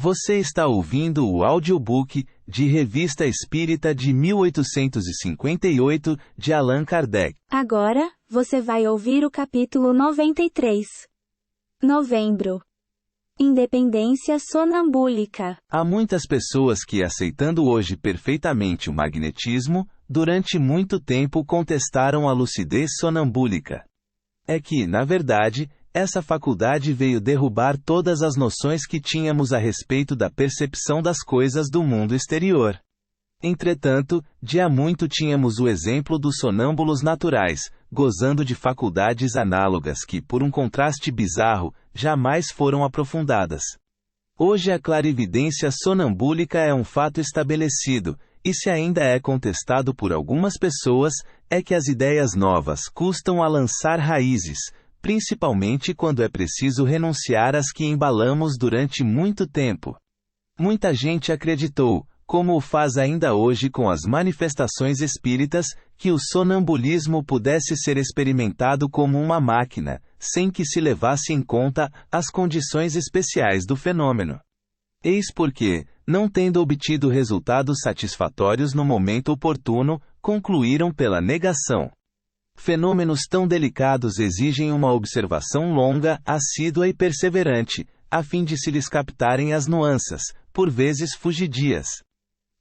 Você está ouvindo o audiobook de Revista Espírita de 1858, de Allan Kardec. Agora, você vai ouvir o capítulo 93. Novembro. Independência sonambúlica. Há muitas pessoas que, aceitando hoje perfeitamente o magnetismo, durante muito tempo contestaram a lucidez sonambúlica. É que, na verdade, essa faculdade veio derrubar todas as noções que tínhamos a respeito da percepção das coisas do mundo exterior. Entretanto, de há muito tínhamos o exemplo dos sonâmbulos naturais, gozando de faculdades análogas que, por um contraste bizarro, jamais foram aprofundadas. Hoje a clarividência sonambúlica é um fato estabelecido, e se ainda é contestado por algumas pessoas, é que as ideias novas custam a lançar raízes, principalmente quando é preciso renunciar às que embalamos durante muito tempo. Muita gente acreditou, como o faz ainda hoje com as manifestações espíritas, que o sonambulismo pudesse ser experimentado como uma máquina, sem que se levasse em conta as condições especiais do fenômeno. Eis porque, não tendo obtido resultados satisfatórios no momento oportuno, concluíram pela negação. Fenômenos tão delicados exigem uma observação longa, assídua e perseverante, a fim de se lhes captarem as nuances, por vezes fugidias.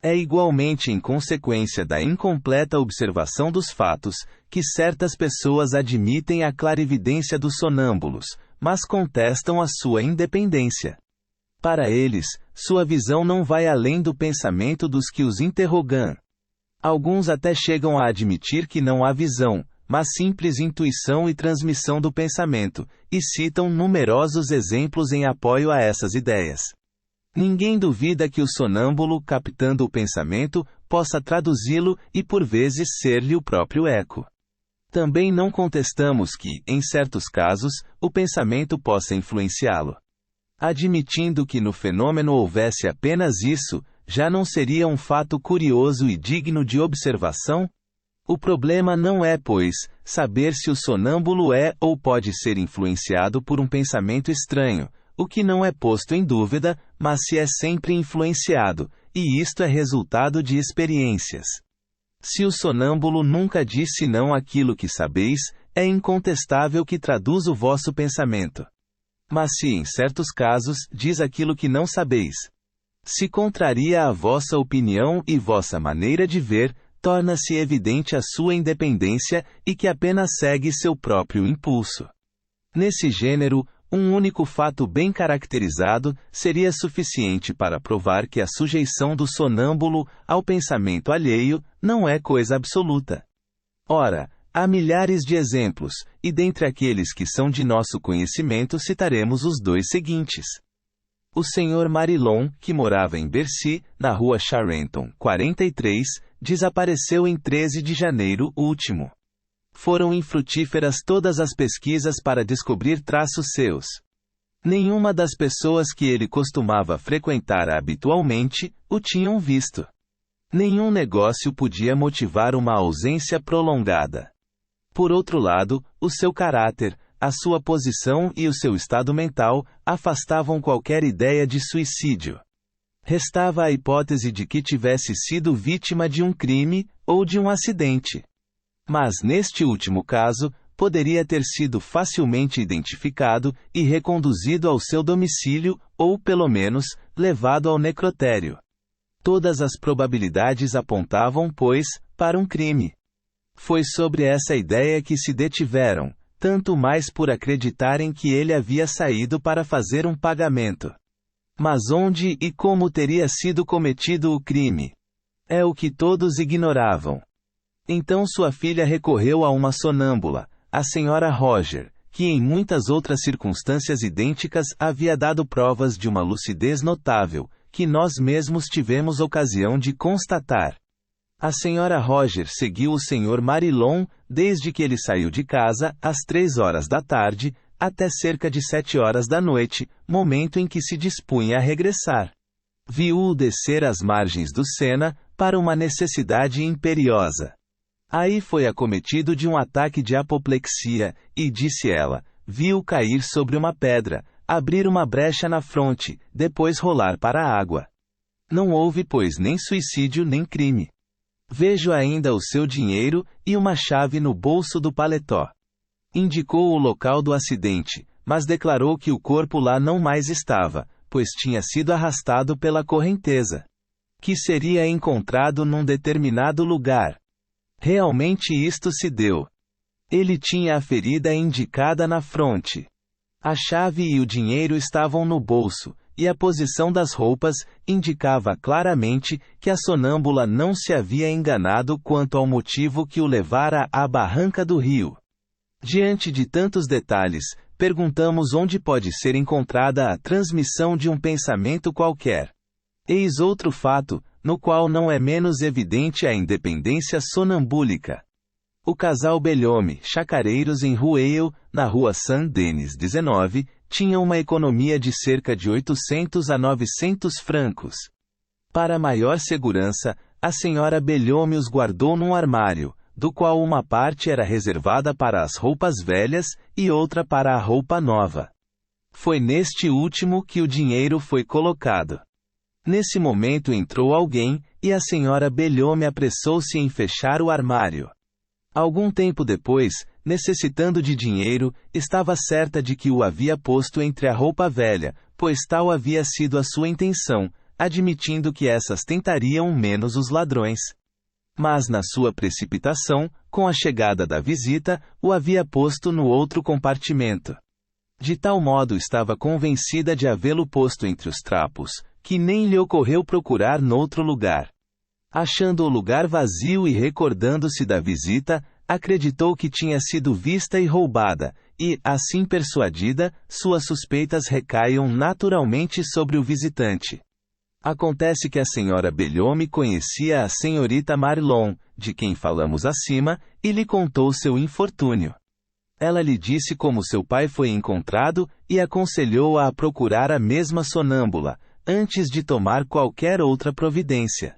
É igualmente em consequência da incompleta observação dos fatos, que certas pessoas admitem a clarividência dos sonâmbulos, mas contestam a sua independência. Para eles, sua visão não vai além do pensamento dos que os interrogam. Alguns até chegam a admitir que não há visão, mas simples intuição e transmissão do pensamento, e citam numerosos exemplos em apoio a essas ideias. Ninguém duvida que o sonâmbulo, captando o pensamento, possa traduzi-lo e por vezes ser-lhe o próprio eco. Também não contestamos que, em certos casos, o pensamento possa influenciá-lo. Admitindo que no fenômeno houvesse apenas isso, já não seria um fato curioso e digno de observação? O problema não é, pois, saber se o sonâmbulo é ou pode ser influenciado por um pensamento estranho, o que não é posto em dúvida, mas se é sempre influenciado, e isto é resultado de experiências. Se o sonâmbulo nunca diz senão aquilo que sabeis, é incontestável que traduz o vosso pensamento. Mas se em certos casos diz aquilo que não sabeis, se contraria a vossa opinião e vossa maneira de ver, torna-se evidente a sua independência e que apenas segue seu próprio impulso. Nesse gênero, um único fato bem caracterizado seria suficiente para provar que a sujeição do sonâmbulo ao pensamento alheio não é coisa absoluta. Ora, há milhares de exemplos, e dentre aqueles que são de nosso conhecimento citaremos os dois seguintes. O Sr. Marilon, que morava em Bercy, na rua Charenton, 43, desapareceu em 13 de janeiro último. Foram infrutíferas todas as pesquisas para descobrir traços seus. Nenhuma das pessoas que ele costumava frequentar habitualmente o tinham visto. Nenhum negócio podia motivar uma ausência prolongada. Por outro lado, o seu caráter, a sua posição e o seu estado mental afastavam qualquer ideia de suicídio. Restava a hipótese de que tivesse sido vítima de um crime ou de um acidente. Mas neste último caso, poderia ter sido facilmente identificado e reconduzido ao seu domicílio, ou pelo menos, levado ao necrotério. Todas as probabilidades apontavam, pois, para um crime. Foi sobre essa ideia que se detiveram, tanto mais por acreditarem que ele havia saído para fazer um pagamento. Mas onde e como teria sido cometido o crime? É o que todos ignoravam. Então sua filha recorreu a uma sonâmbula, a senhora Roger, que em muitas outras circunstâncias idênticas havia dado provas de uma lucidez notável, que nós mesmos tivemos ocasião de constatar. A senhora Roger seguiu o Sr. Marilon, desde que ele saiu de casa, às 3 horas da tarde, até cerca de 7 horas da noite, momento em que se dispunha a regressar. Viu-o descer às margens do Sena, para uma necessidade imperiosa. Aí foi acometido de um ataque de apoplexia, e disse ela, viu cair sobre uma pedra, abrir uma brecha na fronte, depois rolar para a água. Não houve, pois, nem suicídio nem crime. Vejo ainda o seu dinheiro e uma chave no bolso do paletó. Indicou o local do acidente, mas declarou que o corpo lá não mais estava, pois tinha sido arrastado pela correnteza. Que seria encontrado num determinado lugar. Realmente isto se deu. Ele tinha a ferida indicada na fronte. A chave e o dinheiro estavam no bolso, e a posição das roupas indicava claramente que a sonâmbula não se havia enganado quanto ao motivo que o levara à barranca do rio. Diante de tantos detalhes, perguntamos onde pode ser encontrada a transmissão de um pensamento qualquer. Eis outro fato, no qual não é menos evidente a independência sonambúlica. O casal Belhomme, chacareiros em Rueil, na rua Saint-Denis 19, tinha uma economia de cerca de 800 a 900 francos. Para maior segurança, a senhora Belhomme os guardou num armário, do qual uma parte era reservada para as roupas velhas e outra para a roupa nova. Foi neste último que o dinheiro foi colocado. Nesse momento entrou alguém, e a senhora Belhomme apressou-se em fechar o armário. Algum tempo depois, necessitando de dinheiro, estava certa de que o havia posto entre a roupa velha, pois tal havia sido a sua intenção, admitindo que essas tentariam menos os ladrões. Mas na sua precipitação, com a chegada da visita, o havia posto no outro compartimento. De tal modo estava convencida de havê-lo posto entre os trapos, que nem lhe ocorreu procurar noutro lugar. Achando o lugar vazio e recordando-se da visita, acreditou que tinha sido vista e roubada, e, assim persuadida, suas suspeitas recaiam naturalmente sobre o visitante. Acontece que a senhora Belhomme conhecia a senhorita Marlon, de quem falamos acima, e lhe contou seu infortúnio. Ela lhe disse como seu pai foi encontrado e aconselhou-a a procurar a mesma sonâmbula, antes de tomar qualquer outra providência.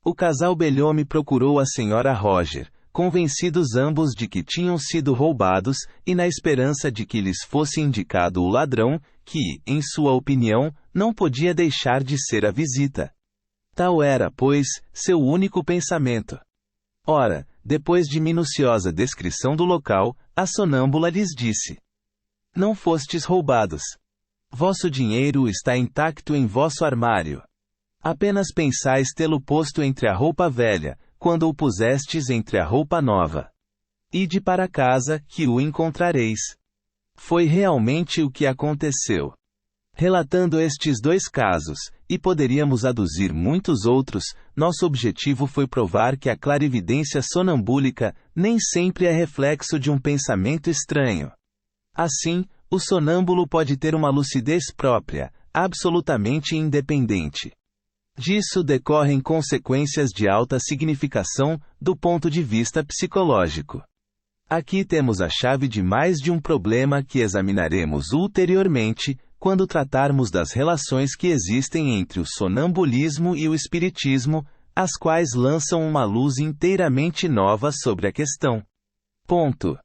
O casal Belhomme procurou a senhora Roger, convencidos ambos de que tinham sido roubados e na esperança de que lhes fosse indicado o ladrão, que, em sua opinião, não podia deixar de ser a visita. Tal era, pois, seu único pensamento. Ora, depois de minuciosa descrição do local, a sonâmbula lhes disse: Não fostes roubados. Vosso dinheiro está intacto em vosso armário. Apenas pensais tê-lo posto entre a roupa velha, quando o pusestes entre a roupa nova. Ide para casa, que o encontrareis. Foi realmente o que aconteceu. Relatando estes dois casos, e poderíamos aduzir muitos outros, nosso objetivo foi provar que a clarividência sonambúlica nem sempre é reflexo de um pensamento estranho. Assim, o sonâmbulo pode ter uma lucidez própria, absolutamente independente. Disso decorrem consequências de alta significação, do ponto de vista psicológico. Aqui temos a chave de mais de um problema que examinaremos ulteriormente, quando tratarmos das relações que existem entre o sonambulismo e o espiritismo, as quais lançam uma luz inteiramente nova sobre a questão. Ponto.